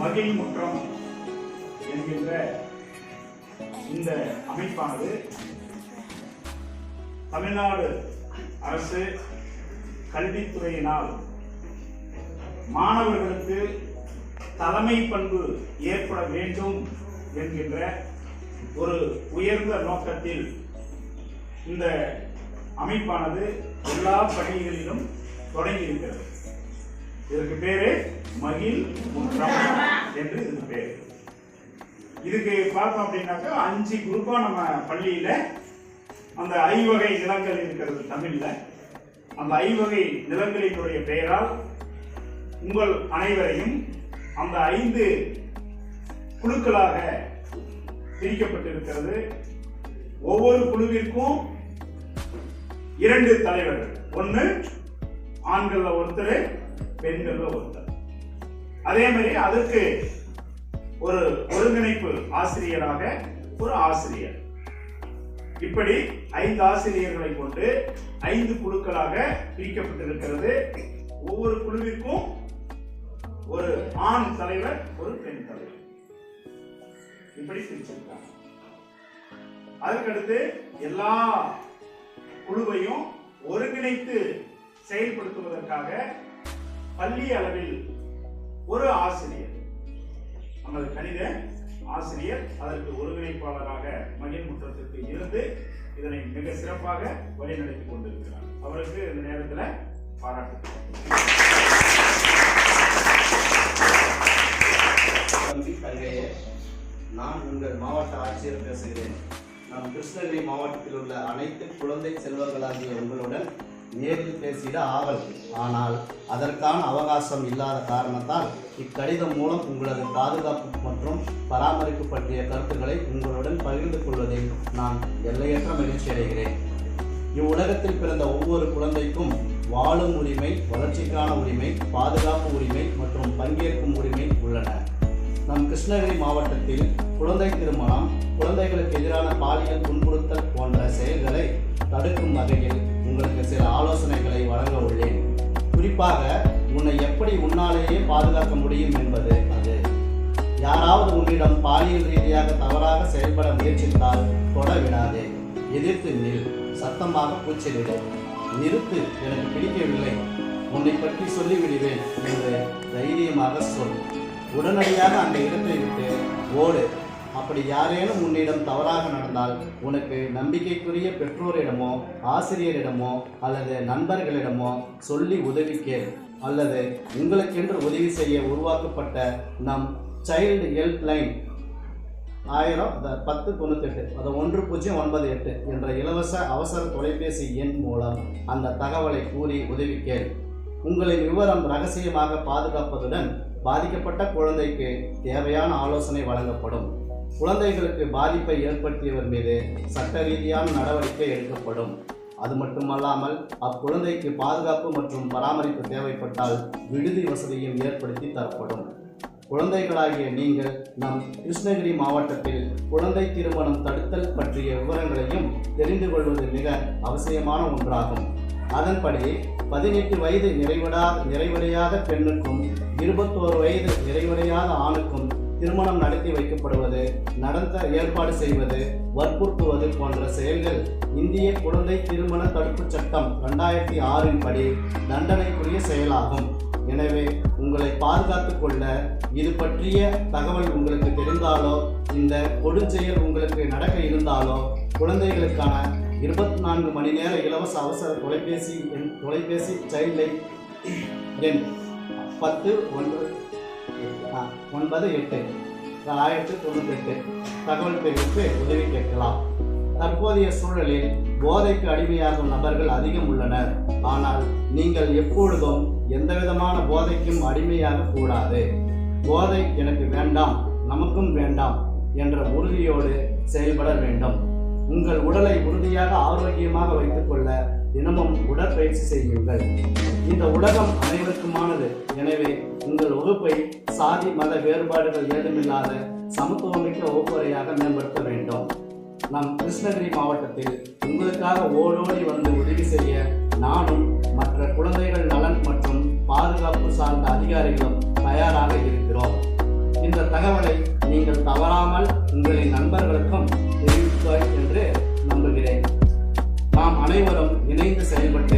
மகிழ்முற்றம் என்கின்ற இந்த அமைப்பானது தமிழ்நாடு அரசு கல்வித்துறையினால் மாணவர்களுக்கு தலைமை பண்பு ஏற்பட வேண்டும் என்கின்ற ஒரு உயர்ந்த நோக்கத்தில் இந்த அமைப்பானது எல்லா பள்ளிகளிலும் தொடங்கி இருக்கிறது. இதற்கு பேரு மகிழ்முற்றம் என்று இதுக்கு பேரு. இதுக்கு பார்த்தோம் அப்படின்னாக்கா 5 குரூப்பா நம்ம பள்ளியில அந்த ஐவகை நிலங்கள் இருக்கிறது தமிழ்ல. அந்த ஐவகை நிலங்களினுடைய பெயரால் உங்கள் அனைவரையும் அந்த 5 குழுக்களாக பிரிக்கப்பட்டிருக்கிறது. ஒவ்வொரு குழுவிற்கும் 2 தலைவர்கள், ஒன்று ஆண்கள்ல ஒருத்தர், பெண்கள்ல ஒருத்தர். அதே மாதிரி அதற்கு ஒரு ஒருங்கிணைப்பு ஆசிரியராக ஒரு ஆசிரியர். இப்படி 5 ஆசிரியர்களை கொண்டு 5 குழுக்களாக பிரிக்கப்பட்டிருக்கிறது. ஒவ்வொரு குழுவிற்கும் ஒரு ஆண் தலைவர், ஒரு பெண் தலைவர், இப்படி பிரிச்சிருக்காங்க. அதற்கடுத்து எல்லா குழுவையும் ஒருங்கிணைத்து செயல்படுத்துவதற்காக பள்ளி அளவில் ஒரு ஆசிரியர், நமது கணித ஆசிரியர் அதற்கு ஒருங்கிணைப்பாளராக மகிழ்முற்றத்திற்கு இருந்து இதனை மிக சிறப்பாக வழிநடத்தி கொண்டிருக்கிறார். அவருக்கு இந்த நேரத்தில் பாராட்டுகிறேன். நான் உங்கள் மாவட்ட ஆட்சியர் பேசுகிறேன். நம் கிருஷ்ணகிரி மாவட்டத்தில் உள்ள அனைத்து குழந்தை செல்வங்களாகிய உங்களுடன் நேரில் பேசிட ஆவல், ஆனால் அதற்கான அவகாசம் இல்லாத காரணத்தால் இக்கடிதம் மூலம் உங்களது பாதுகாப்பு மற்றும் பராமரிப்பு பற்றிய கருத்துக்களை உங்களுடன் பகிர்ந்து கொள்வதில் நான் எல்லையற்ற மகிழ்ச்சி அடைகிறேன். இவ்வுலகத்தில் பிறந்த ஒவ்வொரு குழந்தைக்கும் வாழும் உரிமை, வளர்ச்சிக்கான உரிமை, பாதுகாப்பு உரிமை மற்றும் பங்கேற்கும் உரிமை உள்ளன. நம் கிருஷ்ணகிரி மாவட்டத்தில் குழந்தை திருமணம், குழந்தைகளுக்கு எதிரான பாலியல் துன்புறுத்தல் போன்ற செயல்களை தடுக்கும் வகையில் உங்களுக்கு சில ஆலோசனைகளை வழங்க உள்ளேன். குறிப்பாக உன்னை எப்படி உன்னாலேயே பாதுகாக்க முடியும் என்பது அது. யாராவது உன்னிடம் பாலியல் ரீதியாக தவறாக செயல்பட முயற்சித்தால் தொட விடாதே, எதிர்த்து நில், சத்தமாக கூச்சலிடு, நிறுத்து, எனக்கு பிடிக்கவில்லை, உன்னை பற்றி சொல்லிவிடுவேன் என்று தைரியமாக சொல். உடனடியாக அந்த இடத்தை விட்டு ஓடு. அப்படி யாரேனும் உன்னிடம் தவறாக நடந்தால் உனக்கு நம்பிக்கைக்குரிய பெற்றோரிடமோ ஆசிரியரிடமோ அல்லது நண்பர்களிடமோ சொல்லி உதவி கேள். அல்லது உங்களுக்கென்று உதவி செய்ய உருவாக்கப்பட்ட நம் சைல்டு ஹெல்ப் லைன் 1098 அது 1098 என்ற இலவச அவசர தொலைபேசி எண் மூலம் அந்த தகவலை கூறி உதவி கேள். உங்களின் விவரம் ரகசியமாக பாதுகாப்பதுடன் பாதிக்கப்பட்ட குழந்தைக்கு தேவையான ஆலோசனை வழங்கப்படும். குழந்தைகளுக்கு பாதிப்பை ஏற்படுத்தியவர் மீது சட்ட ரீதியான நடவடிக்கை எடுக்கப்படும். அது மட்டுமல்லாமல் அக்குழந்தைக்கு பாதுகாப்பு மற்றும் பராமரிப்பு தேவைப்பட்டால் விடுதி வசதியும் ஏற்படுத்தி தரப்படும். குழந்தைகளாகிய நீங்கள் நம் கிருஷ்ணகிரி மாவட்டத்தில் குழந்தை திருமணம் தடுத்தல் பற்றிய விவரங்களையும் தெரிந்து கொள்வது மிக அவசியமான ஒன்றாகும். அதன்படி 18 வயது நிறைவடையாத பெண்ணுக்கும் 21 வயது நிறைவடையாத ஆணுக்கும் திருமணம் நடத்தி வைக்கப்படுவது, நடத்த ஏற்பாடு செய்வது, வற்புறுத்துவது போன்ற செயல்கள் இந்திய குழந்தை திருமண தடுப்பு சட்டம் 2006 படி தண்டனைக்குரிய செயலாகும். எனவே உங்களை பாதுகாத்துக் கொள்ள இது பற்றிய தகவல் உங்களுக்கு தெரிந்தாலோ, இந்த கொடுஞ்செயல் உங்களுக்கு நடக்க இருந்தாலோ, குழந்தைகளுக்கான 24 மணி நேர இலவச அவசர தொலைபேசி சைல்ட் லைன் எண் 1098 தகவல் தெரிவித்து உதவி கேட்கலாம். தற்போதைய சூழலில் போதைக்கு அடிமையாகும் நபர்கள் அதிகம் உள்ளனர். ஆனால் நீங்கள் எப்பொழுதும் எந்தவிதமான போதைக்கும் அடிமையாக கூடாது. போதை எனக்கு வேண்டாம், நமக்கும் வேண்டாம் என்ற உறுதியோடு செயல்பட வேண்டும். உங்கள் உடலை உறுதியாக ஆரோக்கியமாக வைத்துக்கொள்ள தினமும் உடற்பயிற்சி செய்யுங்கள். இந்த உலகம் அனைவருக்குமானது. எனவே உங்கள் வகுப்பை சாதி மத வேறுபாடுகள் ஏதுமில்லாத சமத்துவமிக்க வகுப்பறையாக மேம்படுத்த வேண்டும். நம் கிருஷ்ணகிரி மாவட்டத்தில் உங்களுக்காக ஓடோடி வந்து உதவி செய்ய நானும் மற்ற குழந்தைகள் நலன் மற்றும் பாதுகாப்பு சார்ந்த அதிகாரிகளும் தயாராக இருக்கிறோம். இந்த தகவலை நீங்கள் தவறாமல் உங்களின் நண்பர்களுக்கும் தெரிவிப்பாய் என்று நம்புகிறேன். நாம் அனைவரும் இணைந்து செயல்பட்டு